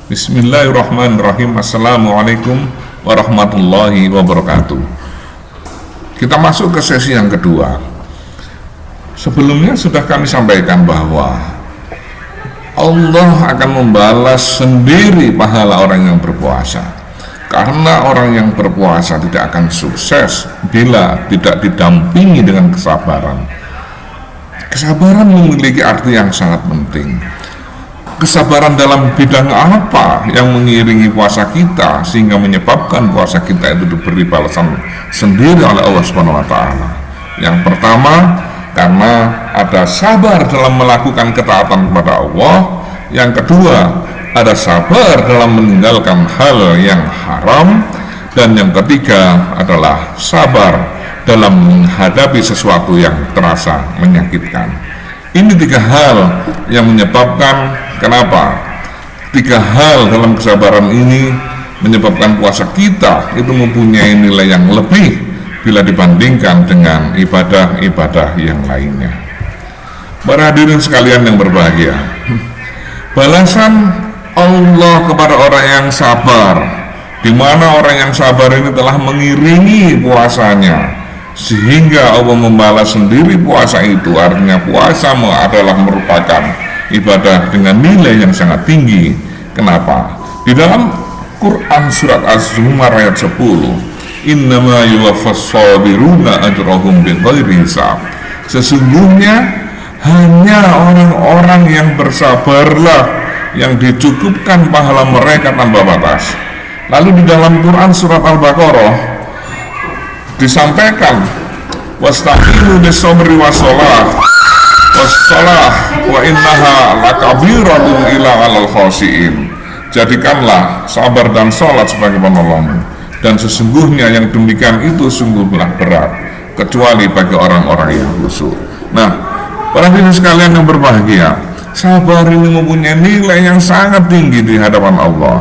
Bismillahirrahmanirrahim. Assalamualaikum warahmatullahi wabarakatuh. Kita masuk ke sesi yang kedua. Sebelumnya sudah kami sampaikan bahwa Allah akan membalas sendiri pahala orang yang berpuasa. Karena orang yang berpuasa tidak akan sukses bila tidak didampingi dengan kesabaran. Kesabaran memiliki arti yang sangat penting. Kesabaran dalam bidang apa yang mengiringi puasa kita sehingga menyebabkan puasa kita itu diberi balasan sendiri oleh Allah Subhanahu wa taala. Yang pertama, karena ada sabar dalam melakukan ketaatan kepada Allah. Yang kedua, ada sabar dalam meninggalkan hal yang haram. Dan yang ketiga adalah sabar dalam menghadapi sesuatu yang terasa menyakitkan. Ini tiga hal yang menyebabkan kenapa tiga hal dalam kesabaran ini menyebabkan puasa kita itu mempunyai nilai yang lebih bila dibandingkan dengan ibadah-ibadah yang lainnya. Para hadirin sekalian yang berbahagia, balasan Allah kepada orang yang sabar, di mana orang yang sabar ini telah mengiringi puasanya sehingga Allah membalas sendiri puasa itu. Artinya puasa adalah merupakan ibadah dengan nilai yang sangat tinggi. Kenapa? Di dalam Quran surat Az-Zumar ayat 10, innama yuwaffas sabiruna ajrahum bighairi hisab. Sesungguhnya hanya orang-orang yang bersabarlah yang dicukupkan pahala mereka tanpa batas. Lalu di dalam Quran surat Al-Baqarah disampaikan wasta'inu bis-sabri was-shalah wa innaha lakabiratun ila 'alal khashiin. Jadikanlah sabar dan salat sebagai penolongmu, dan sesungguhnya yang demikian itu sungguhlah berat kecuali bagi orang-orang yang khusyuk. Nah, para hadirin sekalian yang berbahagia, sabar ini mempunyai nilai yang sangat tinggi di hadapan Allah.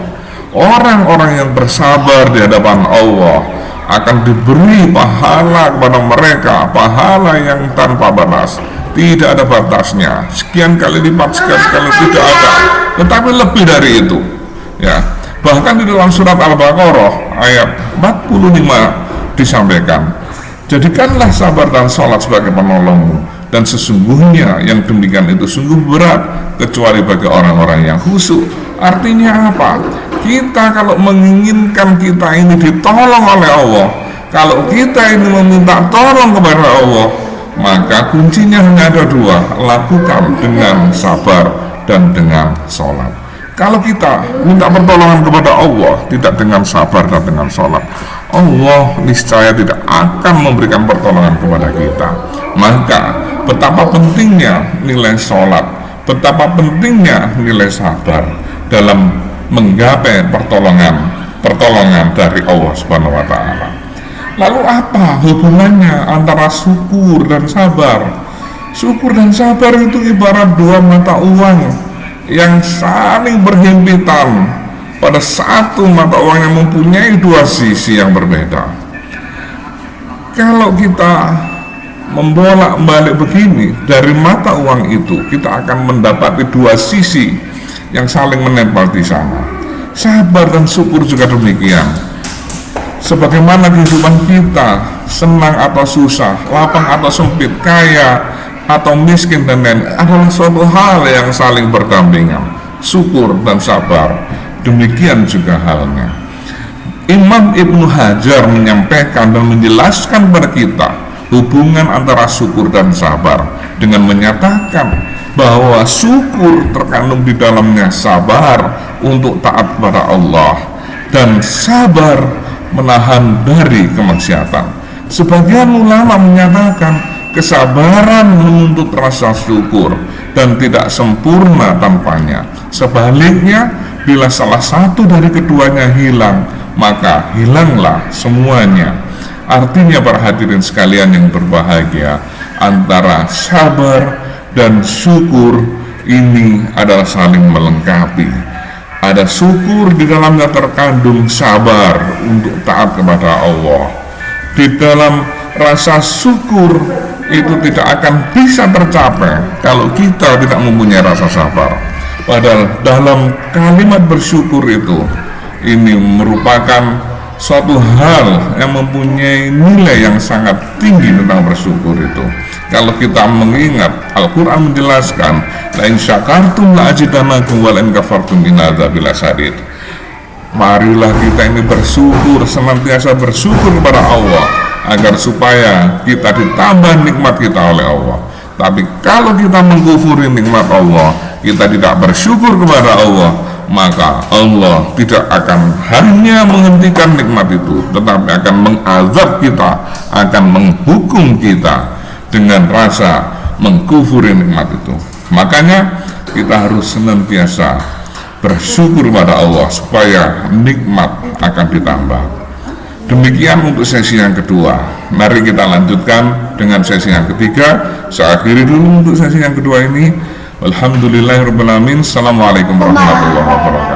Orang-orang yang bersabar di hadapan Allah akan diberi pahala kepada mereka, pahala yang tanpa batas, tidak ada batasnya, sekian kali lipat, sekian kali tidak ada, tetapi lebih dari itu ya. Bahkan di dalam surat Al-Baqarah ayat 45 disampaikan, jadikanlah sabar dan sholat sebagai penolongmu, dan sesungguhnya yang demikian itu sungguh berat kecuali bagi orang-orang yang khusyuk. Artinya apa? Kita kalau menginginkan kita ini ditolong oleh Allah, kalau kita ini meminta tolong kepada Allah, maka kuncinya hanya ada dua, lakukan dengan sabar dan dengan sholat. Kalau kita minta pertolongan kepada Allah tidak dengan sabar dan dengan sholat, Allah niscaya tidak akan memberikan pertolongan kepada kita. Maka betapa pentingnya nilai sholat, betapa pentingnya nilai sabar dalam menggapai pertolongan dari Allah Subhanahu wa taala. Lalu apa hubungannya antara syukur dan sabar? Syukur dan sabar itu ibarat dua mata uang yang saling berhimpitan pada satu mata uang yang mempunyai dua sisi yang berbeda. Kalau kita membolak-balik begini, dari mata uang itu kita akan mendapati dua sisi yang saling menempel di sana. Sabar dan syukur juga demikian. Sebagaimana kehidupan kita, senang atau susah, lapang atau sempit, kaya atau miskin dan lain, adalah suatu hal yang saling berdampingan. Syukur dan sabar demikian juga halnya. Imam Ibnu Hajar menyampaikan dan menjelaskan kepada kita hubungan antara syukur dan sabar dengan menyatakan bahwa syukur terkandung di dalamnya sabar untuk taat kepada Allah, dan sabar menahan dari kemaksiatan. Sebagian ulama menyatakan kesabaran menuntut rasa syukur dan tidak sempurna tanpanya. Sebaliknya, bila salah satu dari keduanya hilang, maka hilanglah semuanya. Artinya para hadirin sekalian yang berbahagia, antara sabar dan syukur ini adalah saling melengkapi. Ada syukur di dalamnya terkandung sabar untuk taat kepada Allah. Di dalam rasa syukur itu tidak akan bisa tercapai kalau kita tidak mempunyai rasa sabar. Padahal dalam kalimat bersyukur itu, ini merupakan suatu hal yang mempunyai nilai yang sangat tinggi tentang bersyukur itu. Kalau kita mengingat Al-Quran menjelaskan, la in syakartum la azidannakum wa la in kafartum inna adzabi lasyadid. Marilah kita ini bersyukur, senantiasa bersyukur kepada Allah, agar supaya kita ditambah nikmat kita oleh Allah. Tapi kalau kita mengkufuri nikmat Allah, kita tidak bersyukur kepada Allah, maka Allah tidak akan hanya menghentikan nikmat itu, tetapi akan mengazab kita, akan menghukum kita dengan rasa mengkufuri nikmat itu. Makanya kita harus senantiasa bersyukur pada Allah supaya nikmat akan ditambah. Demikian untuk sesi yang kedua. Mari kita lanjutkan dengan sesi yang ketiga. Saya akhiri dulu untuk sesi yang kedua ini. Alhamdulillahirrahmanirrahim. Assalamualaikum warahmatullahi wabarakatuh.